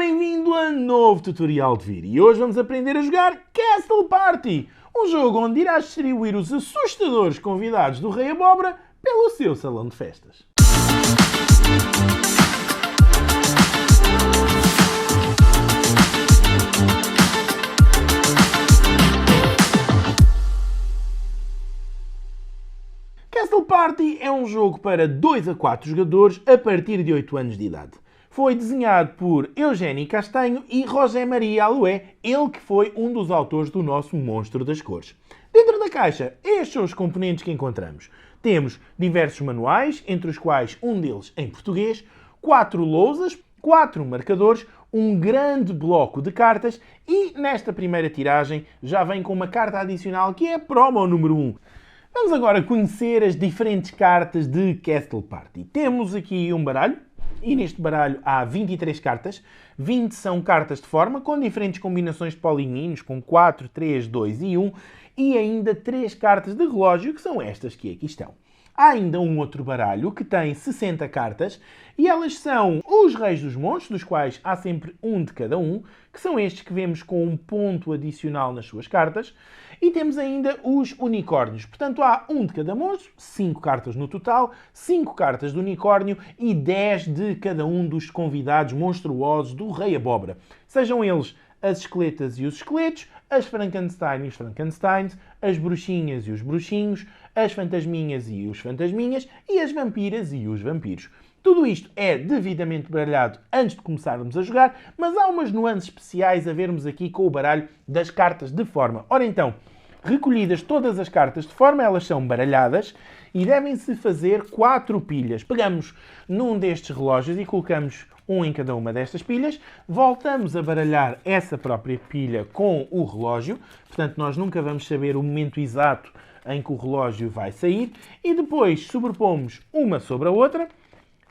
bem-vindo a novo tutorial de vídeo. E hoje vamos aprender a jogar Castle Party, um jogo onde irás distribuir os assustadores convidados do Rei Abóbora pelo seu salão de festas. Castle Party é um jogo para 2 a 4 jogadores a partir de 8 anos de idade. Foi desenhado por Eugénio Castanho e José Maria Alué, ele que foi um dos autores do nosso Monstro das Cores. Dentro da caixa, estes são os componentes que encontramos. Temos diversos manuais, entre os quais um deles em português, 4 lousas, 4 marcadores, um grande bloco de cartas e nesta primeira tiragem já vem com uma carta adicional que é a promo número 1. Vamos agora conhecer as diferentes cartas de Castle Party. Temos aqui um baralho. E neste baralho há 23 cartas. 20 são cartas de forma, com diferentes combinações de polinhos, com 4, 3, 2 e 1. E ainda 3 cartas de relógio, que são estas que aqui estão. Há ainda um outro baralho que tem 60 cartas. E elas são os Reis dos Monstros, dos quais há sempre um de cada um, que são estes que vemos com um ponto adicional nas suas cartas. E temos ainda os unicórnios. Portanto, há um de cada monstro, 5 cartas no total, 5 cartas de unicórnio e 10 de cada um dos convidados monstruosos do Rei Abóbora. Sejam eles as esqueletas e os esqueletos, as Frankenstein e os Frankensteins, as bruxinhas e os bruxinhos, as fantasminhas e os fantasminhas e as vampiras e os vampiros. Tudo isto é devidamente baralhado antes de começarmos a jogar, mas há umas nuances especiais a vermos aqui com o baralho das cartas de forma. Ora então, recolhidas todas as cartas de forma, elas são baralhadas e devem-se fazer 4 pilhas. Pegamos num destes relógios e colocamos um em cada uma destas pilhas, voltamos a baralhar essa própria pilha com o relógio, portanto nós nunca vamos saber o momento exato em que o relógio vai sair, e depois sobrepomos uma sobre a outra,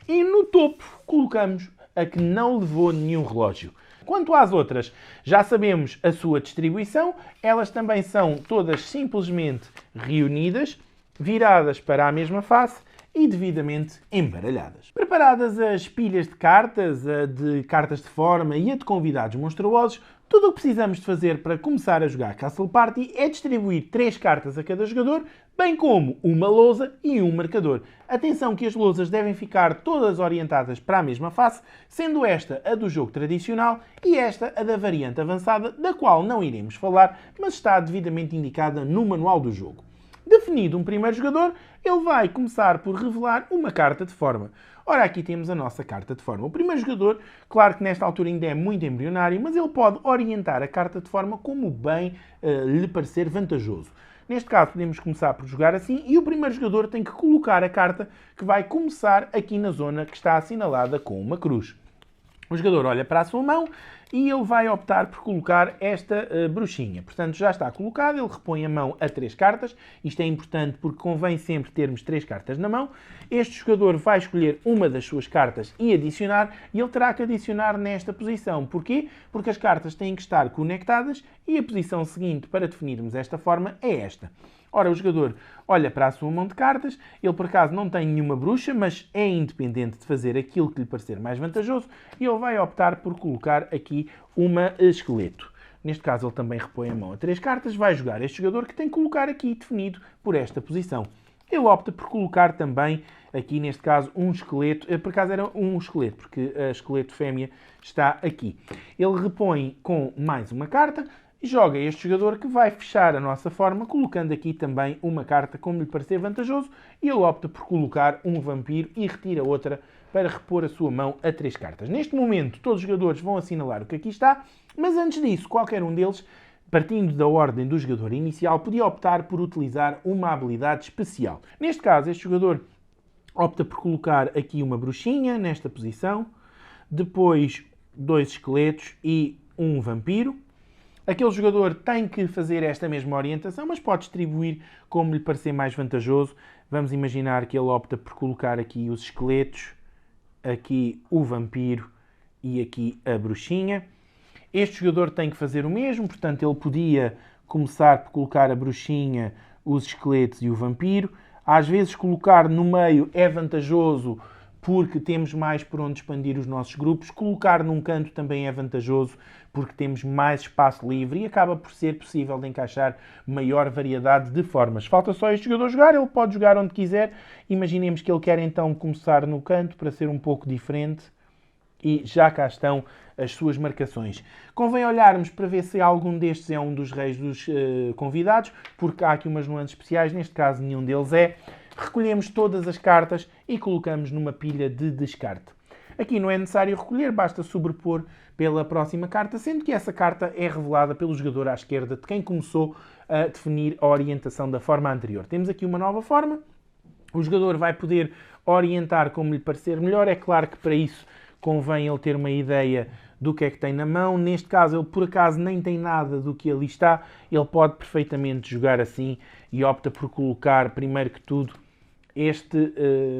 e no topo colocamos a que não levou nenhum relógio. Quanto às outras, já sabemos a sua distribuição. Elas também são todas simplesmente reunidas, viradas para a mesma face e devidamente embaralhadas. Preparadas as pilhas de cartas, a de cartas de forma e a de convidados monstruosos, tudo o que precisamos de fazer para começar a jogar Castle Party é distribuir 3 cartas a cada jogador, bem como uma lousa e um marcador. Atenção que as lousas devem ficar todas orientadas para a mesma face, sendo esta a do jogo tradicional e esta a da variante avançada, da qual não iremos falar, mas está devidamente indicada no manual do jogo. Definido um primeiro jogador, ele vai começar por revelar uma carta de forma. Ora, aqui temos a nossa carta de forma. O primeiro jogador, claro que nesta altura ainda é muito embrionário, mas ele pode orientar a carta de forma como bem lhe parecer vantajoso. Neste caso, podemos começar por jogar assim e o primeiro jogador tem que colocar a carta que vai começar aqui na zona que está assinalada com uma cruz. O jogador olha para a sua mão e ele vai optar por colocar esta bruxinha. Portanto, já está colocado, ele repõe a mão a 3 cartas. Isto é importante porque convém sempre termos 3 cartas na mão. Este jogador vai escolher uma das suas cartas e adicionar, e ele terá que adicionar nesta posição. Porquê? Porque as cartas têm que estar conectadas e a posição seguinte para definirmos esta forma é esta. Ora, o jogador olha para a sua mão de cartas, ele por acaso não tem nenhuma bruxa, mas é independente de fazer aquilo que lhe parecer mais vantajoso, e ele vai optar por colocar aqui uma esqueleto. Neste caso ele também repõe a mão a 3 cartas, vai jogar este jogador que tem que colocar aqui definido por esta posição. Ele opta por colocar também aqui neste caso um esqueleto, por acaso era um esqueleto, porque a esqueleto fêmea está aqui. Ele repõe com mais uma carta, e joga este jogador que vai fechar a nossa forma, colocando aqui também uma carta como lhe parecer vantajoso, e ele opta por colocar um vampiro e retira outra para repor a sua mão a 3 cartas. Neste momento, todos os jogadores vão assinalar o que aqui está, mas antes disso, qualquer um deles, partindo da ordem do jogador inicial, podia optar por utilizar uma habilidade especial. Neste caso, este jogador opta por colocar aqui uma bruxinha, nesta posição, depois 2 esqueletos e um vampiro. Aquele jogador tem que fazer esta mesma orientação, mas pode distribuir como lhe parecer mais vantajoso. Vamos imaginar que ele opta por colocar aqui os esqueletos, aqui o vampiro e aqui a bruxinha. Este jogador tem que fazer o mesmo, portanto ele podia começar por colocar a bruxinha, os esqueletos e o vampiro. Às vezes colocar no meio é vantajoso porque temos mais por onde expandir os nossos grupos. Colocar num canto também é vantajoso, porque temos mais espaço livre e acaba por ser possível de encaixar maior variedade de formas. Falta só este jogador jogar, ele pode jogar onde quiser. Imaginemos que ele quer então começar no canto para ser um pouco diferente. E já cá estão as suas marcações. Convém olharmos para ver se algum destes é um dos reis dos convidados, porque há aqui umas nuances especiais, neste caso nenhum deles é. Recolhemos todas as cartas e colocamos numa pilha de descarte. Aqui não é necessário recolher, basta sobrepor pela próxima carta, sendo que essa carta é revelada pelo jogador à esquerda de quem começou a definir a orientação da forma anterior. Temos aqui uma nova forma, o jogador vai poder orientar como lhe parecer melhor, é claro que para isso convém ele ter uma ideia do que é que tem na mão. Neste caso, ele por acaso nem tem nada do que ali está. Ele pode perfeitamente jogar assim e opta por colocar, primeiro que tudo, este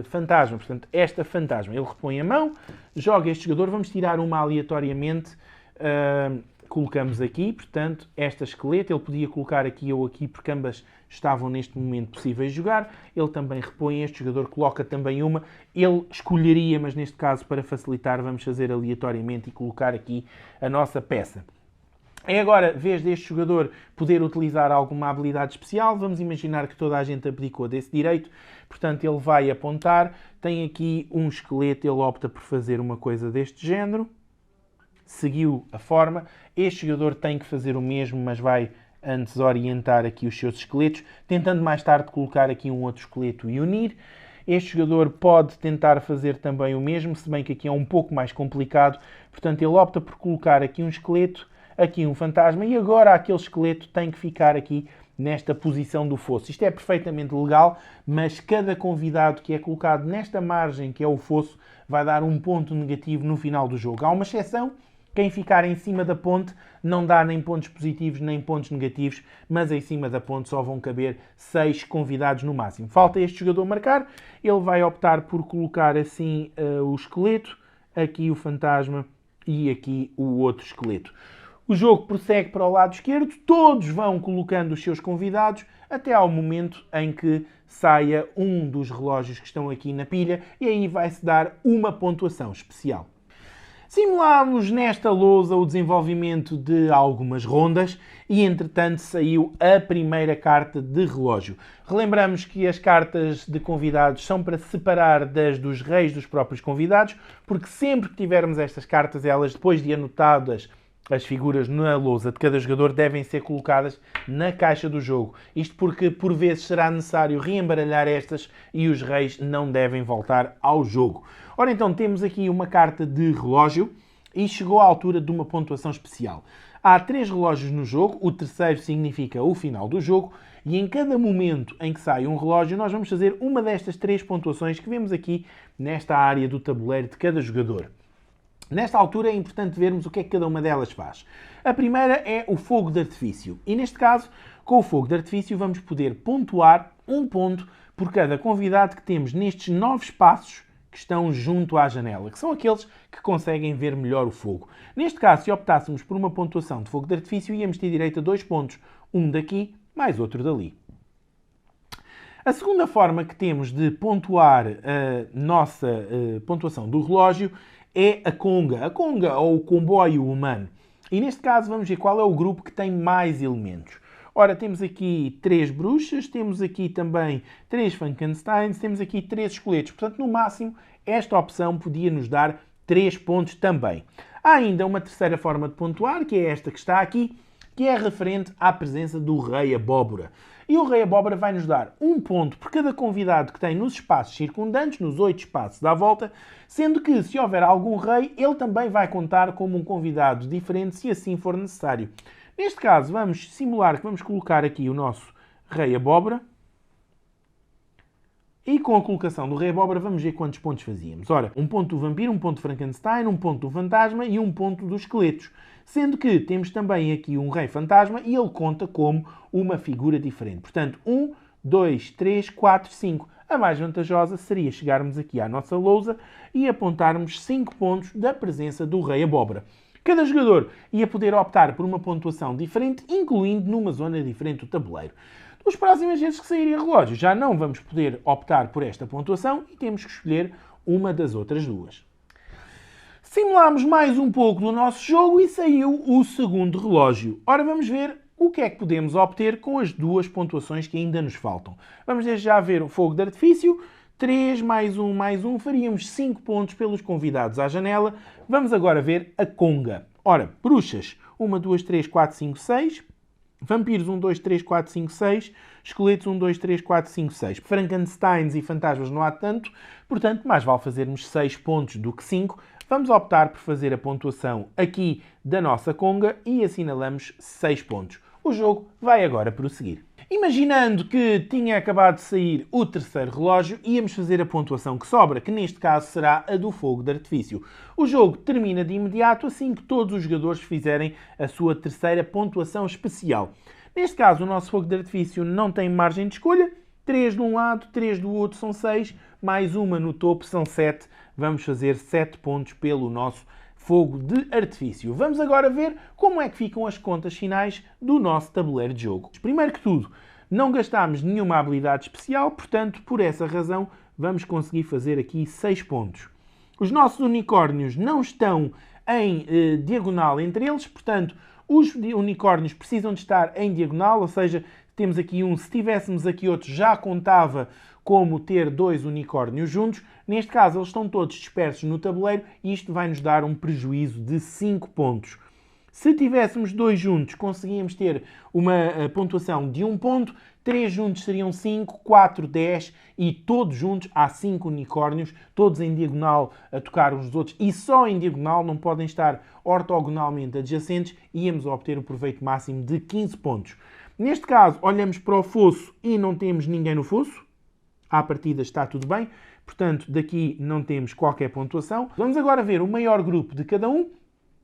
fantasma. Portanto, esta fantasma. Ele repõe a mão, joga este jogador. Vamos tirar uma aleatoriamente. Colocamos aqui, portanto, esta esqueleto. Ele podia colocar aqui ou aqui, porque ambas estavam neste momento possíveis de jogar. Ele também repõe este jogador, coloca também uma. Ele escolheria, mas neste caso, para facilitar, vamos fazer aleatoriamente e colocar aqui a nossa peça. É agora vez deste jogador poder utilizar alguma habilidade especial. Vamos imaginar que toda a gente abdicou desse direito. Portanto, ele vai apontar. Tem aqui um esqueleto, ele opta por fazer uma coisa deste género. Seguiu a forma. Este jogador tem que fazer o mesmo, mas vai antes orientar aqui os seus esqueletos, tentando mais tarde colocar aqui um outro esqueleto e unir. Este jogador pode tentar fazer também o mesmo, se bem que aqui é um pouco mais complicado. Portanto, ele opta por colocar aqui um esqueleto, aqui um fantasma, e agora aquele esqueleto tem que ficar aqui nesta posição do fosso. Isto é perfeitamente legal, mas cada convidado que é colocado nesta margem, que é o fosso, vai dar um ponto negativo no final do jogo. Há uma exceção. Quem ficar em cima da ponte não dá nem pontos positivos nem pontos negativos, mas em cima da ponte só vão caber 6 convidados no máximo. Falta este jogador marcar, ele vai optar por colocar assim o esqueleto, aqui o fantasma e aqui o outro esqueleto. O jogo prossegue para o lado esquerdo, todos vão colocando os seus convidados até ao momento em que saia um dos relógios que estão aqui na pilha e aí vai-se dar uma pontuação especial. Simulámos nesta lousa o desenvolvimento de algumas rondas e, entretanto, saiu a primeira carta de relógio. Relembramos que as cartas de convidados são para separar das dos reis dos próprios convidados, porque sempre que tivermos estas cartas, elas, depois de anotadas as figuras na lousa de cada jogador, devem ser colocadas na caixa do jogo. Isto porque, por vezes, será necessário reembaralhar estas e os reis não devem voltar ao jogo. Ora, então, temos aqui uma carta de relógio e chegou à altura de uma pontuação especial. Há 3 relógios no jogo, o terceiro significa o final do jogo, e em cada momento em que sai um relógio, nós vamos fazer uma destas 3 pontuações que vemos aqui nesta área do tabuleiro de cada jogador. Nesta altura é importante vermos o que é que cada uma delas faz. A primeira é o fogo de artifício. E neste caso, com o fogo de artifício, vamos poder pontuar um ponto por cada convidado que temos nestes 9 espaços que estão junto à janela, que são aqueles que conseguem ver melhor o fogo. Neste caso, se optássemos por uma pontuação de fogo de artifício, íamos ter direito a 2 pontos. Um daqui, mais outro dali. A segunda forma que temos de pontuar a nossa pontuação do relógio é a conga ou o comboio humano. E neste caso vamos ver qual é o grupo que tem mais elementos. Ora, temos aqui 3 bruxas, temos aqui também 3 Frankensteins, temos aqui 3 esqueletos. Portanto, no máximo, esta opção podia nos dar 3 pontos também. Há ainda uma terceira forma de pontuar, que é esta que está aqui, que é referente à presença do Rei Abóbora. E o Rei Abóbora vai nos dar 1 ponto por cada convidado que tem nos espaços circundantes, nos 8 espaços à volta, sendo que, se houver algum rei, ele também vai contar como um convidado diferente, se assim for necessário. Neste caso, vamos simular que vamos colocar aqui o nosso Rei Abóbora. E com a colocação do Rei Abóbora, vamos ver quantos pontos fazíamos. Ora, 1 ponto do vampiro, 1 ponto do Frankenstein, 1 ponto do fantasma e 1 ponto dos esqueletos. Sendo que temos também aqui um Rei Fantasma e ele conta como uma figura diferente. Portanto, 1, 2, 3, 4, 5. A mais vantajosa seria chegarmos aqui à nossa lousa e apontarmos 5 pontos da presença do Rei Abóbora. Cada jogador ia poder optar por uma pontuação diferente, incluindo numa zona diferente do tabuleiro. As próximas vezes que saírem relógios, já não vamos poder optar por esta pontuação e temos que escolher uma das outras duas. Simulámos mais um pouco do nosso jogo e saiu o segundo relógio. Ora, vamos ver o que é que podemos obter com as duas pontuações que ainda nos faltam. Vamos desde já ver o fogo de artifício. 3 mais 1, faríamos 5 pontos pelos convidados à janela. Vamos agora ver a conga. Ora, bruxas, 1, 2, 3, 4, 5, 6. Vampiros, 1, 2, 3, 4, 5, 6. Esqueletos, 1, 2, 3, 4, 5, 6. Frankensteins e fantasmas não há tanto, portanto, mais vale fazermos 6 pontos do que 5. Vamos optar por fazer a pontuação aqui da nossa conga e assinalamos 6 pontos. O jogo vai agora prosseguir. Imaginando que tinha acabado de sair o terceiro relógio, íamos fazer a pontuação que sobra, que neste caso será a do fogo de artifício. O jogo termina de imediato assim que todos os jogadores fizerem a sua terceira pontuação especial. Neste caso, o nosso fogo de artifício não tem margem de escolha. 3 de um lado, 3 do outro são 6, mais uma no topo são 7. Vamos fazer 7 pontos pelo nosso fogo de artifício. Vamos agora ver como é que ficam as contas finais do nosso tabuleiro de jogo. Primeiro que tudo, não gastámos nenhuma habilidade especial, portanto, por essa razão, vamos conseguir fazer aqui 6 pontos. Os nossos unicórnios não estão em diagonal entre eles, portanto, os unicórnios precisam de estar em diagonal, ou seja, temos aqui um, se tivéssemos aqui outro, já contava como ter 2 unicórnios juntos. Neste caso, eles estão todos dispersos no tabuleiro e isto vai nos dar um prejuízo de 5 pontos. Se tivéssemos 2 juntos, conseguíamos ter uma pontuação de 1 ponto, 3 juntos seriam 5, 4, 10 e todos juntos há 5 unicórnios, todos em diagonal a tocar uns dos outros e só em diagonal, não podem estar ortogonalmente adjacentes, e íamos obter o proveito máximo de 15 pontos. Neste caso, olhamos para o fosso e não temos ninguém no fosso. À partida está tudo bem, portanto, daqui não temos qualquer pontuação. Vamos agora ver o maior grupo de cada um,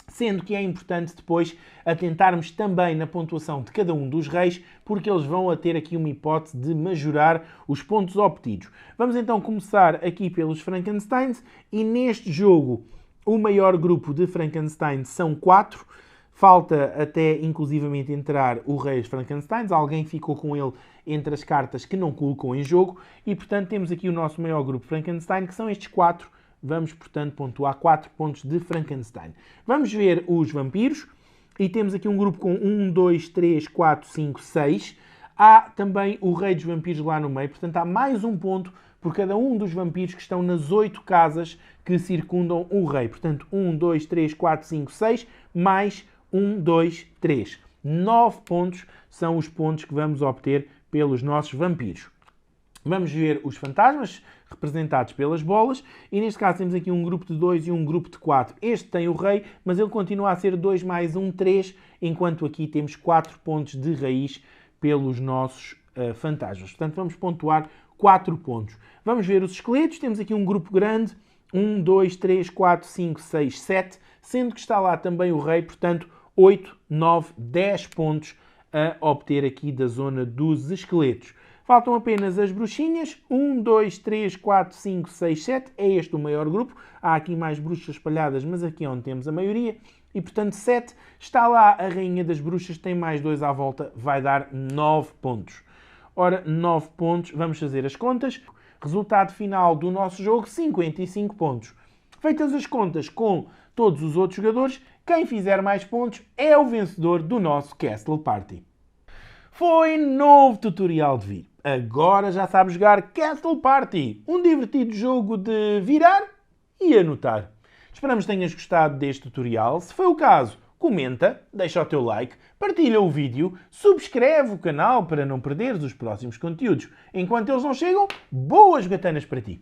sendo que é importante depois atentarmos também na pontuação de cada um dos reis, porque eles vão a ter aqui uma hipótese de majorar os pontos obtidos. Vamos então começar aqui pelos Frankensteins, e neste jogo o maior grupo de Frankenstein são 4. Falta até inclusivamente entrar o rei dos Frankensteins, alguém ficou com ele entre as cartas que não colocou em jogo, e portanto temos aqui o nosso maior grupo Frankenstein, que são estes 4. Vamos, portanto, pontuar 4 pontos de Frankenstein. Vamos ver os vampiros, e temos aqui um grupo com 1, 2, 3, 4, 5, 6. Há também o rei dos vampiros lá no meio, portanto há mais um ponto por cada um dos vampiros que estão nas 8 casas que circundam o rei. Portanto, 1, 2, 3, 4, 5, 6, mais 1, 2, 3. 9 pontos são os pontos que vamos obter pelos nossos vampiros. Vamos ver os fantasmas, representados pelas bolas, e neste caso temos aqui um grupo de 2 e um grupo de 4. Este tem o rei, mas ele continua a ser 2 mais 1, 3, enquanto aqui temos 4 pontos de raiz pelos nossos fantasmas. Portanto, vamos pontuar 4 pontos. Vamos ver os esqueletos, temos aqui um grupo grande, 1, 2, 3, 4, 5, 6, 7, sendo que está lá também o rei, portanto, 8, 9, 10 pontos a obter aqui da zona dos esqueletos. Faltam apenas as bruxinhas. 1, 2, 3, 4, 5, 6, 7. É este o maior grupo. Há aqui mais bruxas espalhadas, mas aqui é onde temos a maioria. E, portanto, 7. Está lá a rainha das bruxas, tem mais 2 à volta, vai dar 9 pontos. Ora, 9 pontos, vamos fazer as contas. Resultado final do nosso jogo, 55 pontos. Feitas as contas com todos os outros jogadores, quem fizer mais pontos é o vencedor do nosso Castle Party. Foi novo tutorial de vir. Agora já sabe jogar Castle Party, um divertido jogo de virar e anotar. Esperamos que tenhas gostado deste tutorial. Se foi o caso, comenta, deixa o teu like, partilha o vídeo, subscreve o canal para não perderes os próximos conteúdos. Enquanto eles não chegam, boas gatanas para ti!